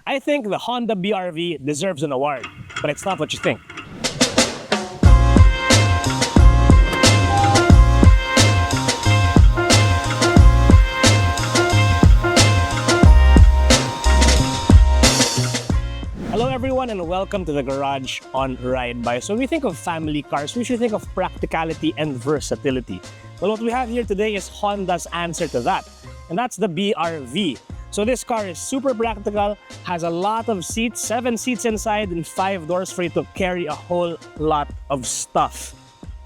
I think the Honda BRV deserves an award, but it's not what you think. Hello everyone and welcome to the Garage on Ride By. So when we think of family cars, we should think of practicality and versatility. Well, what we have here today is Honda's answer to that, and that's the BRV. So this car is super practical, has a lot of seats, 7 seats inside and 5 doors for you to carry a whole lot of stuff.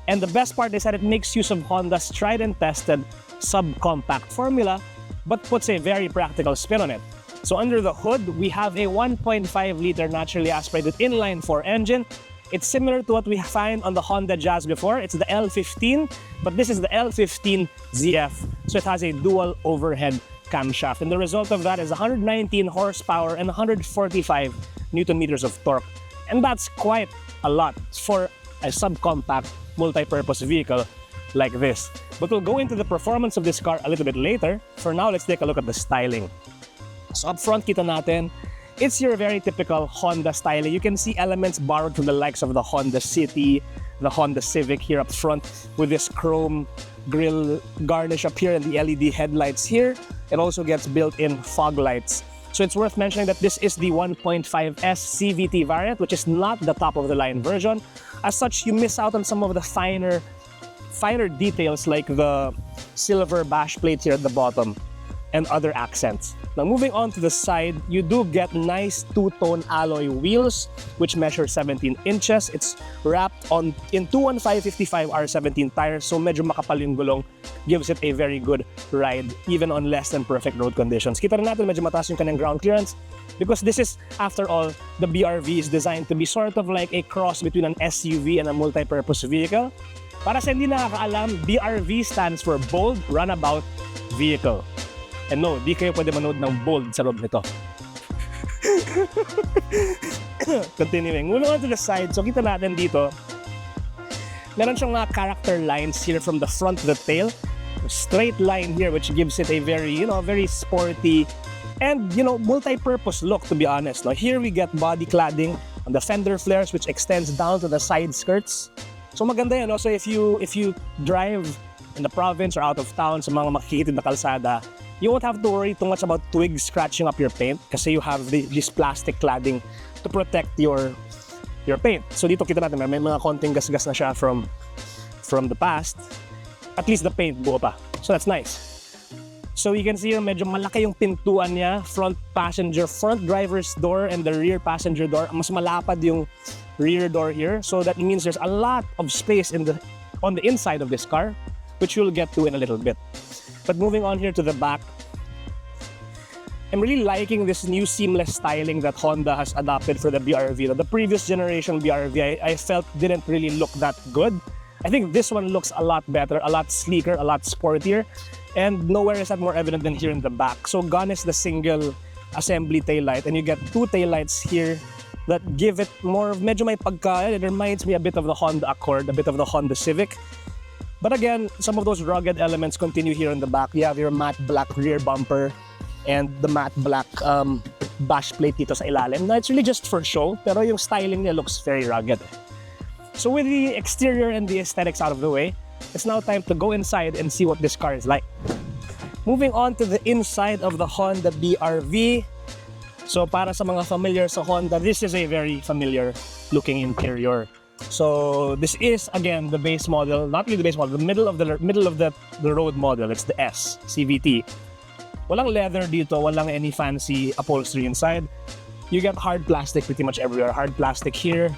And the best part is that it makes use of Honda's tried and tested subcompact formula, but puts a very practical spin on it. So under the hood, we have a 1.5-liter naturally aspirated inline-4 engine. It's similar to what we find on the Honda Jazz before. It's the L15, but this is the L15 ZF. So it has a dual overhead camshaft. And the result of that is 119 horsepower and 145 Newton meters of torque. And that's quite a lot for a subcompact multi-purpose vehicle like this. But we'll go into the performance of this car a little bit later. For now, let's take a look at the styling. So up front, kita natin, it's your very typical Honda styling. You can see elements borrowed from the likes of the Honda City, the Honda Civic here up front with this chrome grille garnish up here and the LED headlights here. It also gets built-in fog lights. So it's worth mentioning that this is the 1.5S CVT variant, which is not the top-of-the-line version. As such, you miss out on some of the finer details like the silver bash plate here at the bottom and other accents. Now moving on to the side, you do get nice two-tone alloy wheels which measure 17 inches. It's wrapped in 215/55 R17 tires, so medyo makapal yung gulong, gives it a very good ride even on less than perfect road conditions. Kita rin natin medyo mataas yung kanyang ground clearance because this is, after all, the BRV is designed to be sort of like a cross between an SUV and a multi-purpose vehicle. Para sa hindi nakakaalam, BRV stands for Bold Runabout Vehicle. And no, di kayo pwede manood ng bold sa loob nito. Continuing, moving on to the side. So kita natin dito, meron siyang mga character lines here from the front to the tail. A straight line here which gives it a very, very sporty and, multi-purpose look, to be honest. Now, here we get body cladding on the fender flares which extends down to the side skirts. So maganda yan. Also, if you drive in the province or out of town sa mga makikitid na kalsada, you won't have to worry too much about twigs scratching up your paint kasi you have this plastic cladding to protect your paint. So dito kita natin, may mga konting gas-gas na siya from the past. At least the paint buo pa. So that's nice. So you can see here, medyo malaki yung pintuan niya, front driver's door and the rear passenger door. Mas malapad yung rear door here. So that means there's a lot of space on the inside of this car, which we'll get to in a little bit. But moving on here to the back, I'm really liking this new seamless styling that Honda has adopted for the BRV. The previous generation BRV, I felt didn't really look that good. I think this one looks a lot better, a lot sleeker, a lot sportier, and nowhere is that more evident than here in the back. So gone is the single assembly taillight, and you get 2 taillights here that give it more, medyo may pagka, it reminds me a bit of the Honda Accord, a bit of the Honda Civic. But again, some of those rugged elements continue here in the back. You have your matte black rear bumper and the matte black bash plate dito sa ilalim. Now, it's really just for show, pero yung styling niya looks very rugged. So with the exterior and the aesthetics out of the way, it's now time to go inside and see what this car is like. Moving on to the inside of the Honda BRV. So para sa mga familiar sa Honda, this is a very familiar looking interior. So this is again the base model, not really the base model, the middle of the road model. It's the S CVT. Walang leather dito, walang any fancy upholstery inside. You get hard plastic pretty much everywhere. Hard plastic here,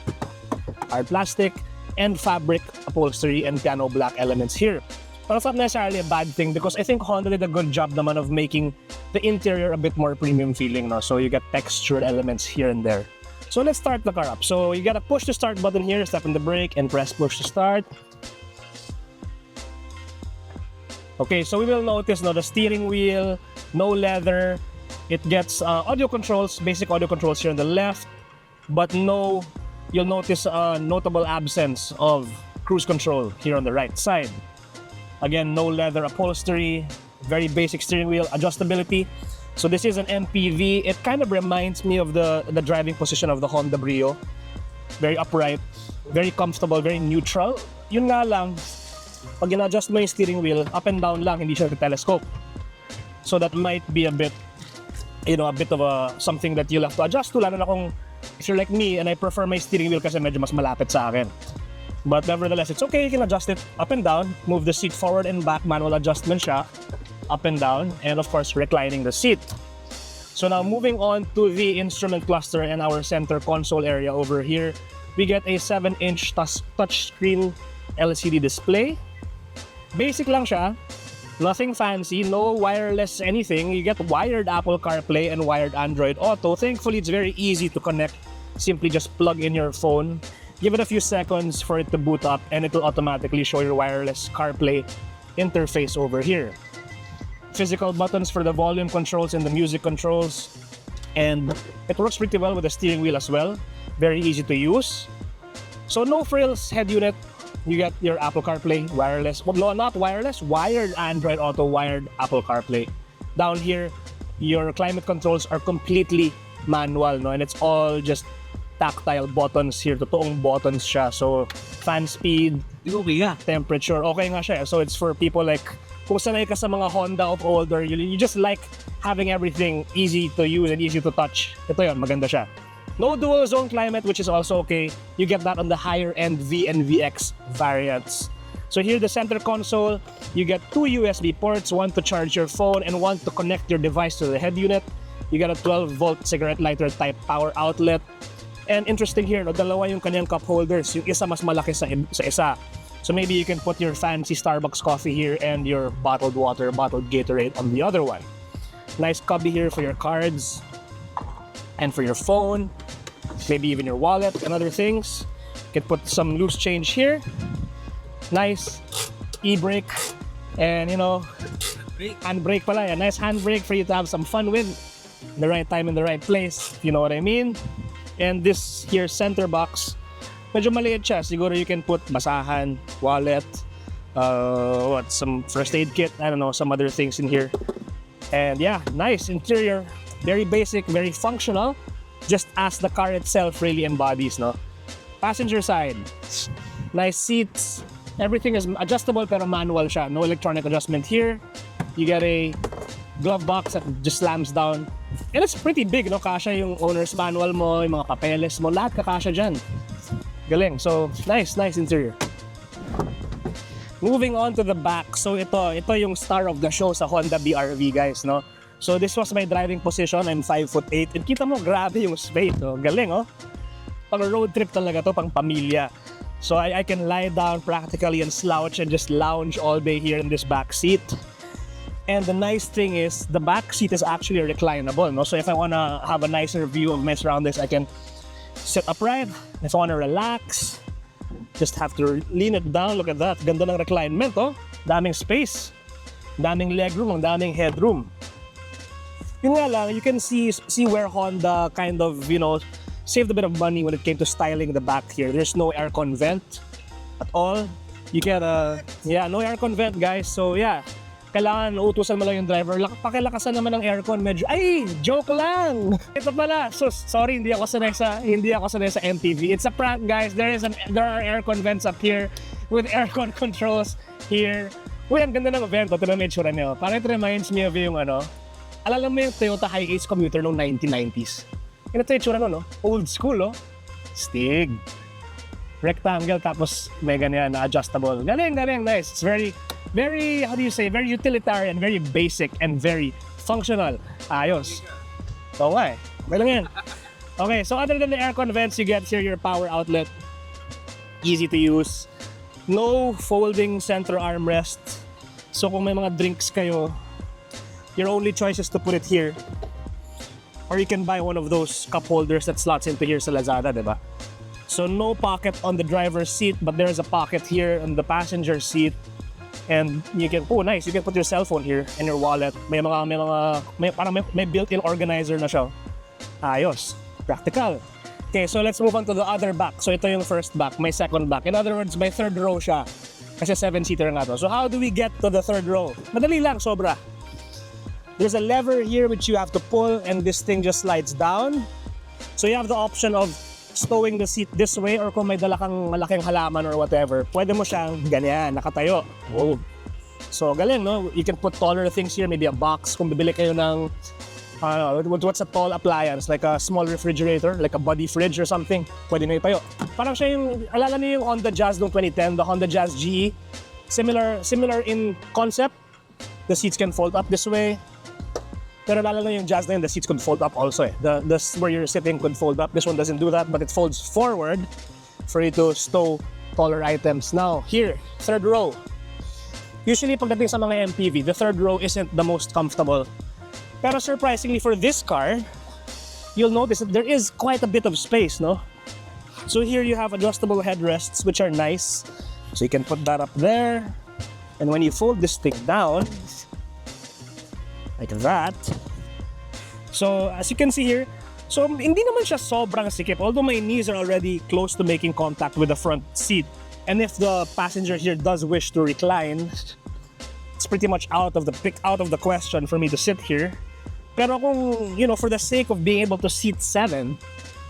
hard plastic, and fabric upholstery and piano black elements here. But it's not necessarily a bad thing because I think Honda did a good job naman of making the interior a bit more premium feeling. No? So you get textured elements here and there. So let's start the car up. So you got a push to start button here, step on the brake and press push to start. Okay, so we will notice now the steering wheel, no leather. It gets audio controls, basic audio controls here on the left, but you'll notice a notable absence of cruise control here on the right side. Again, no leather upholstery, very basic steering wheel, adjustability. So this is an MPV. It kind of reminds me of the driving position of the Honda Brio. Very upright, very comfortable, very neutral. Yun nga lang, pag in-adjust mo yung steering wheel, up and down lang, hindi siya telescope. So that might be a bit, a bit of something that you'll have to adjust to, lalo na kung if you're like me and I prefer my steering wheel kasi medyo mas malapit sa akin. But nevertheless, it's okay, you can adjust it up and down, move the seat forward and back, manual adjustment siya, up and down, and of course, reclining the seat. So now moving on to the instrument cluster and our center console area over here, we get a 7-inch touchscreen LCD display. Basic lang siya, nothing fancy, no wireless anything. You get wired Apple CarPlay and wired Android Auto. Thankfully, it's very easy to connect. Simply just plug in your phone, give it a few seconds for it to boot up, and it will automatically show your wireless CarPlay interface over here. Physical buttons for the volume controls and the music controls, and it works pretty well with the steering wheel as well. Very easy to use. So no frills head unit. You get your Apple CarPlay wireless, well, not wireless, wired Android Auto, wired Apple CarPlay. Down here, your climate controls are completely manual, no, and it's all just tactile buttons here. Totoong buttons siya. So fan speed, temperature, okay nga siya. So it's for people like kung sanay ka sa mga Honda of older, you just like having everything easy to use and easy to touch. Ito yun, maganda siya. No dual zone climate, which is also okay. You get that on the higher end V and VX variants. So here, the center console, you get 2 USB ports, one to charge your phone and one to connect your device to the head unit. You get a 12-volt cigarette lighter type power outlet. And interesting here, no, dalawa yung kanyang cup holders. Yung isa mas malaki sa isa. So maybe you can put your fancy Starbucks coffee here and your bottled water, bottled Gatorade on the other one. Nice cubby here for your cards and for your phone, maybe even your wallet and other things. You can put some loose change here. Nice e-brake and handbrake pala. A nice handbrake for you to have some fun with in the right time in the right place, if you know what I mean. And this here center box, medyo maliit siya. Siguro you can put basahan, wallet, some first aid kit, I don't know, some other things in here. And yeah, nice interior, very basic, very functional, just as the car itself really embodies, no? Passenger side, nice seats, everything is adjustable pero manual siya. No electronic adjustment here. You get a glove box that just slams down. And it's pretty big, no? Kasha yung owner's manual mo, yung mga papeles mo, lahat kakasha dyan. Galing. So, nice interior. Moving on to the back. So, ito yung star of the show sa Honda BR-V, guys, no? So, this was my driving position. I'm 5'8". And kita mo, grabe yung space, no? Galing, oh. Pang road trip talaga to, pang pamilya. So, I can lie down practically and slouch and just lounge all day here in this back seat. And the nice thing is, the back seat is actually reclinable, no? So, if I wanna have a nicer view of my surroundings, I can sit upright. If I want to relax, just have to lean it down. Look at that. Ganda ng reclinement, oh. Daming space. Daming legroom, ang daming headroom. Yun nga lang, you can see where Honda kind of, saved a bit of money when it came to styling the back here. There's no aircon vent at all. You get no aircon vent, guys. So yeah, kailangan utusan mo lang yung driver. Pakilakasan naman ng aircon, medyo, ay, joke lang! Ito pala, so sorry, hindi ako sanay sa MPV. It's a prank, guys. There are aircon vents up here with aircon controls here. Uy, ang ganda ng vent. Ito na may tsura niyo. Parang it reminds me of yung alala mo yung Toyota Hi-Ace commuter noong 1990s. Ito yung tsura no? Old school, oh. Stig. Rectangle, tapos may ganyan na adjustable. Galing, nice. It's very, how do you say, very utilitarian, very basic, and very functional. Ayos. So why? May lang yan. Okay, so other than the aircon vents, you get here your power outlet. Easy to use. No folding center armrest. So kung may mga drinks kayo, your only choice is to put it here. Or you can buy one of those cup holders that slots into here sa Lazada, diba? So no pocket on the driver's seat, but there's a pocket here on the passenger seat. And you can, nice, you can put your cell phone here and your wallet. May built-in organizer na siya. Ayos. Practical. Okay, so let's move on to the other back. So ito yung first back, my second back. In other words, my third row siya. Kasi 7-seater nga to. So how do we get to the third row? Madali lang, sobra. There's a lever here which you have to pull and this thing just slides down. So you have the option of stowing the seat this way or kung may dala kang malaking halaman or whatever, pwede mo siyang ganyan, nakatayo. Oh. So galing, no? You can put taller things here, maybe a box. Kung bibili kayo ng, what's a tall appliance? Like a small refrigerator, like a body fridge or something, pwede na itayo. Parang siya yung, alala niyo yung Honda Jazz noong 2010, the Honda Jazz GE. Similar in concept. The seats can fold up this way. Pero lalo na yung Jazz na yun, the seats could fold up also eh. The where you're sitting could fold up. This one doesn't do that, but it folds forward for you to stow taller items. Now, here, third row. Usually, pagdating sa mga MPV, the third row isn't the most comfortable. Pero surprisingly, for this car, you'll notice that there is quite a bit of space, no? So here you have adjustable headrests, which are nice. So you can put that up there. And when you fold this thing down, like that. So as you can see here, so hindi naman siya sobrang sikip, although my knees are already close to making contact with the front seat. And if the passenger here does wish to recline, it's pretty much out of the question for me to sit here. Pero kung, you know, for the sake of being able to seat 7,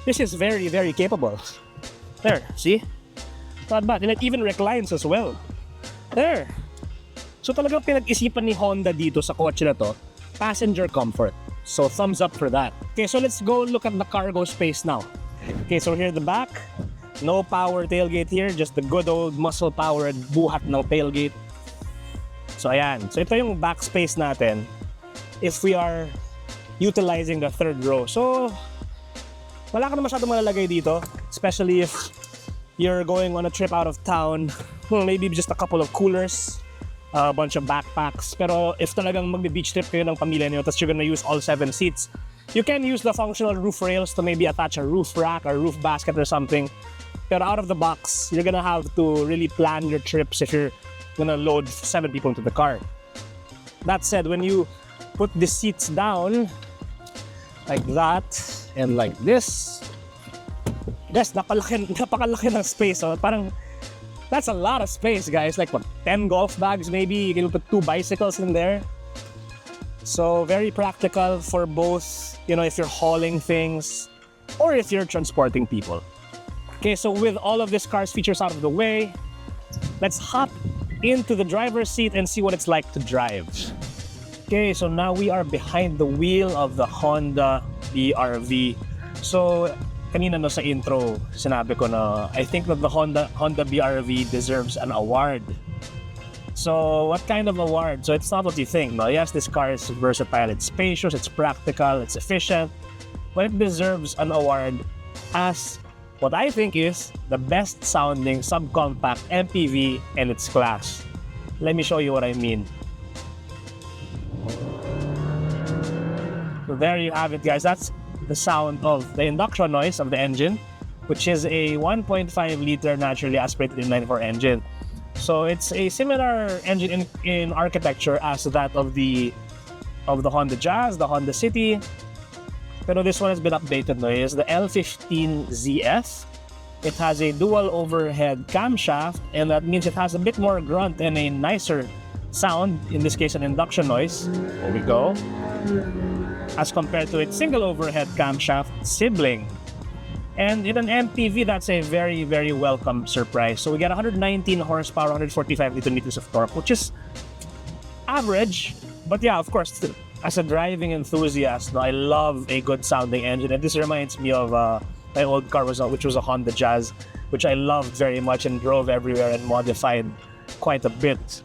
this is very, very capable. There, see? Not bad. And it even reclines as well. There. So talagang pinag-isipan ni Honda dito sa kotse na to, passenger comfort. So thumbs up for that. Okay, so let's go look at the cargo space now. Okay, so here at the back, no power tailgate here, just the good old muscle-powered buhat ng tailgate. So ayan, so ito yung back space natin if we are utilizing the third row. So wala ka na masyadong malalagay dito, especially if you're going on a trip out of town. Maybe just a couple of coolers, a bunch of backpacks. Pero if talagang magbe-beach trip kayo ng pamilya niyo, tapos you're gonna use all 7 seats, you can use the functional roof rails to maybe attach a roof rack or roof basket or something. Pero out of the box, you're gonna have to really plan your trips if you're gonna load 7 people into the car. That said, when you put the seats down like that and like this, yes, napakalaki ng space. So parang that's a lot of space, guys. Like what, 10 golf bags maybe? You can put 2 bicycles in there. So very practical for both, you know, if you're hauling things or if you're transporting people. Okay, so with all of this car's features out of the way, let's hop into the driver's seat and see what it's like to drive. Okay, so now we are behind the wheel of the Honda BRV. So kanina no sa intro, sinabi ko na I think that the Honda BRV deserves an award. So what kind of award? So it's not what you think. No? Yes, this car is versatile, it's spacious, it's practical, it's efficient, but it deserves an award as what I think is the best sounding subcompact MPV in its class. Let me show you what I mean. So there you have it, guys. That's the sound of the induction noise of the engine, which is a 1.5 liter naturally aspirated inline-4 engine. So it's a similar engine in architecture as that of the Honda Jazz, the Honda City. Pero this one has been updated now. It's the L15ZF. It has a dual overhead camshaft, and that means it has a bit more grunt and a nicer sound, in this case an induction noise. There we go. As compared to its single overhead camshaft sibling. And in an MPV, that's a very, very welcome surprise. So we get 119 horsepower, 145 Nm of torque, which is average. But yeah, of course, as a driving enthusiast, I love a good sounding engine. And this reminds me of my old car, which was a Honda Jazz, which I loved very much and drove everywhere and modified quite a bit.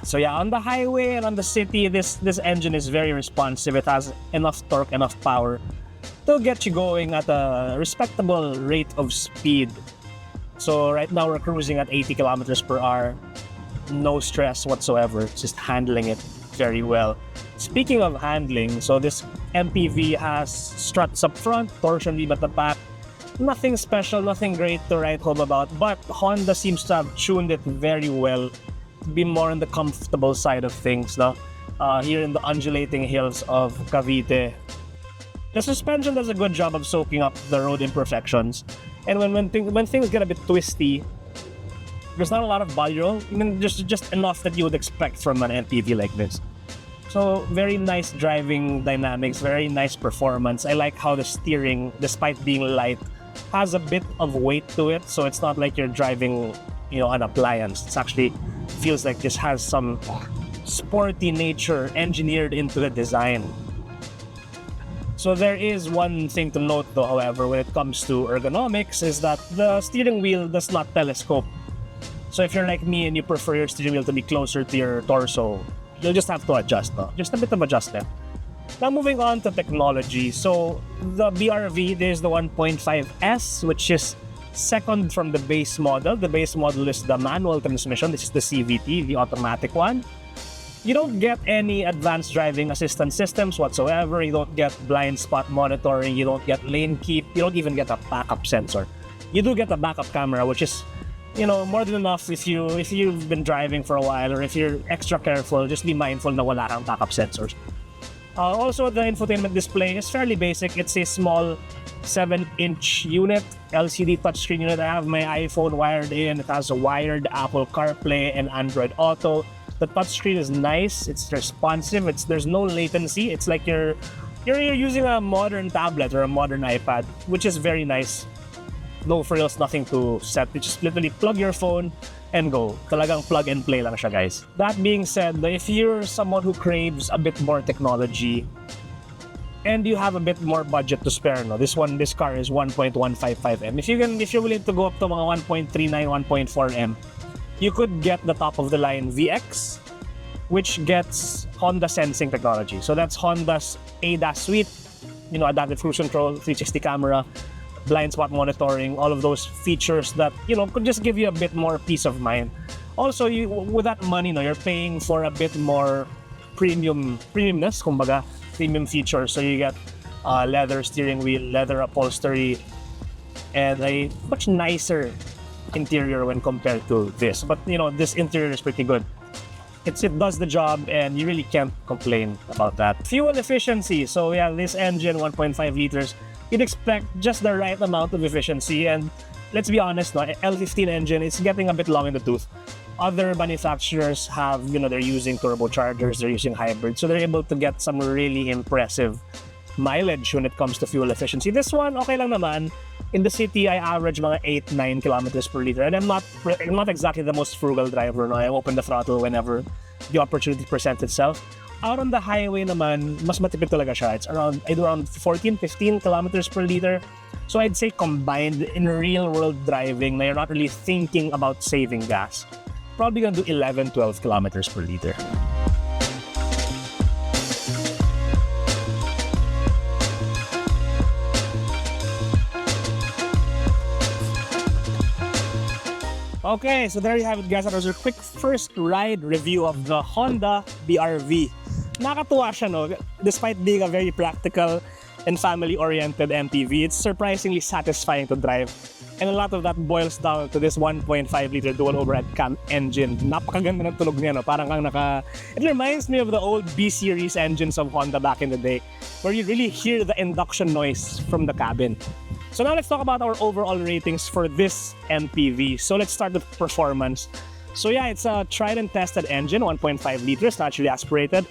So yeah, on the highway and on the city, this engine is very responsive. It has enough torque, enough power to get you going at a respectable rate of speed. So right now we're cruising at 80 kilometers per hour. No stress whatsoever, just handling it very well. Speaking of handling, so this MPV has struts up front, torsion beam at the back. Nothing special, nothing great to write home about, but Honda seems to have tuned it very well to be more on the comfortable side of things, no? Here in the undulating hills of Cavite. The suspension does a good job of soaking up the road imperfections. And when things get a bit twisty, there's not a lot of body roll, just enough that you would expect from an MPV like this. So very nice driving dynamics, very nice performance. I like how the steering, despite being light, has a bit of weight to it. So it's not like you're driving, an appliance. It's actually feels like this has some sporty nature engineered into the design. So there is one thing to note though, however, when it comes to ergonomics, is that the steering wheel does not telescope. So if you're like me and you prefer your steering wheel to be closer to your torso, you'll just have to adjust, no? Just a bit of adjustment. Now moving on to technology. So the BRV, there's the 1.5S, which is second from the base model. The base model is the manual transmission. This is the CVT, the automatic one. You don't get any advanced driving assistance systems whatsoever. You don't get blind spot monitoring. You don't get lane keep. You don't even get a backup sensor. You do get a backup camera, which is, more than enough if you've been driving for a while, or if you're extra careful, just be mindful na wala kang backup sensors. Also, the infotainment display is fairly basic. It's a small 7-inch unit, LCD touchscreen unit. I have my iPhone wired in. It has a wired Apple CarPlay and Android Auto. The touchscreen is nice. It's responsive. There's no latency. It's like you're using a modern tablet or a modern iPad, which is very nice. No frills, nothing to set. You just literally plug your phone and go. Talagang plug and play lang siya, guys. That being said, if you're someone who craves a bit more technology and you have a bit more budget to spare, this car is 1.155M. If you're willing to go up to mga 1.39, 1.4M, you could get the top of the line VX, which gets Honda sensing technology. So that's Honda's ADAS suite, adaptive cruise control, 360 camera, blind spot monitoring, all of those features that, could just give you a bit more peace of mind. Also, with that money, you're paying for a bit more premiumness, kumbaga, premium features. So you get leather steering wheel, leather upholstery, and a much nicer interior when compared to this. But this interior is pretty good. It does the job, and you really can't complain about that. Fuel efficiency. So yeah, this engine, 1.5 liters, you'd expect just the right amount of efficiency. And let's be honest, L15 engine is getting a bit long in the tooth. Other manufacturers have, they're using turbochargers, they're using hybrids, so they're able to get some really impressive mileage when it comes to fuel efficiency. This one, okay lang naman. In the city, I average mga 8-9 kilometers per liter, and I'm not exactly the most frugal driver. I open the throttle whenever the opportunity presents itself. Out on the highway naman, mas matipid talaga siya. It's around 14-15 kilometers per liter. So I'd say combined in real-world driving, na you're not really thinking about saving gas, probably gonna do 11-12 kilometers per liter. Okay, so there you have it, guys. That was our quick first ride review of the Honda BRV. Nakatuwa siya, despite being a very practical and family-oriented MPV, it's surprisingly satisfying to drive. And a lot of that boils down to this 1.5-liter dual overhead cam engine. Napakaganda ng tunog niya, Parang it reminds me of the old B-series engines of Honda back in the day, where you really hear the induction noise from the cabin. So now let's talk about our overall ratings for this MPV. So let's start with performance. So yeah, it's a tried and tested engine, 1.5 liters, naturally aspirated.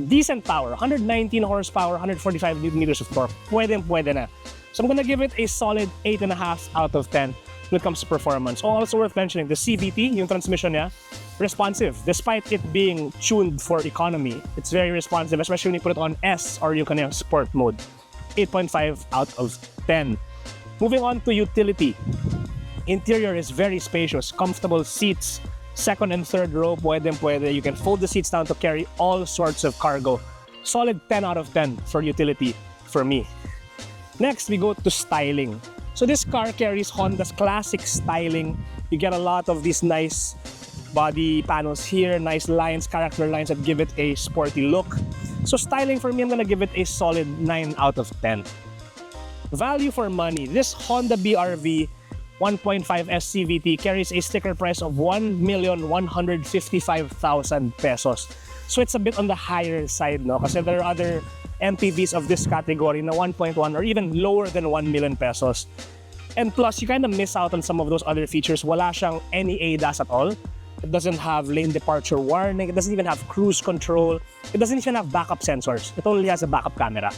Decent power, 119 horsepower, 145 Newton meters of torque. Pwede na. So I'm gonna give it a solid 8.5 out of 10 when it comes to performance. Also worth mentioning, the CVT, yung transmission niya, responsive. Despite it being tuned for economy, it's very responsive, especially when you put it on S or you can have sport mode. 8.5 out of 10. Moving on to utility. Interior is very spacious, comfortable seats. Second and third row, pwede. You can fold the seats down to carry all sorts of cargo. Solid 10 out of 10 for utility for me. Next, we go to styling. So this car carries Honda's classic styling. You get a lot of these nice body panels here, nice lines, character lines that give it a sporty look. So styling for me, I'm gonna give it a solid 9 out of 10. Value for money. This Honda BRV 1.5S CVT carries a sticker price of 1,155,000 pesos. So it's a bit on the higher side, Kasi there are other MPVs of this category na 1.1 or even lower than 1 million pesos. And plus, you kind of miss out on some of those other features. Wala siyang any ADAS at all. It doesn't have lane departure warning. It doesn't even have cruise control. It doesn't even have backup sensors. It only has a backup camera.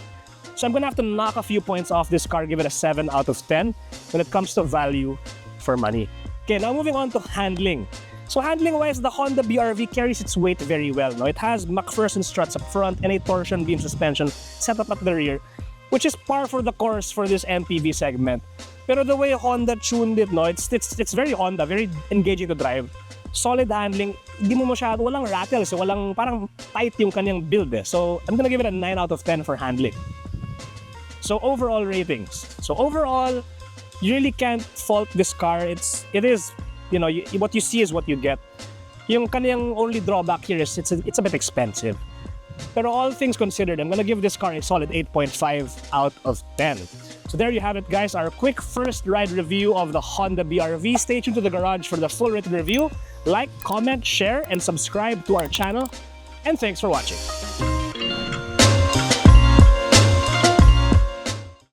So I'm gonna have to knock a few points off this car, give it a 7 out of 10 when it comes to value for money. Okay, now moving on to handling. So handling-wise, the Honda BR-V carries its weight very well. No? It has McPherson struts up front and a torsion beam suspension set up at the rear, which is par for the course for this MPV segment. Pero the way Honda tuned it, no, it's very Honda, very engaging to drive. Solid handling, hindi mo masyado, walang rattles, walang parang tight yung kanyang build eh. So I'm gonna give it a 9 out of 10 for handling. So overall ratings. So overall, you really can't fault this car. It is, you know, what you see is what you get. Yung kanyang only drawback here is it's a bit expensive. Pero all things considered, I'm gonna give this car a solid 8.5 out of 10. So there you have it, guys, our quick first ride review of the Honda BR-V. Stay tuned to the garage for the full written review. Like, comment, share, and subscribe to our channel. And thanks for watching.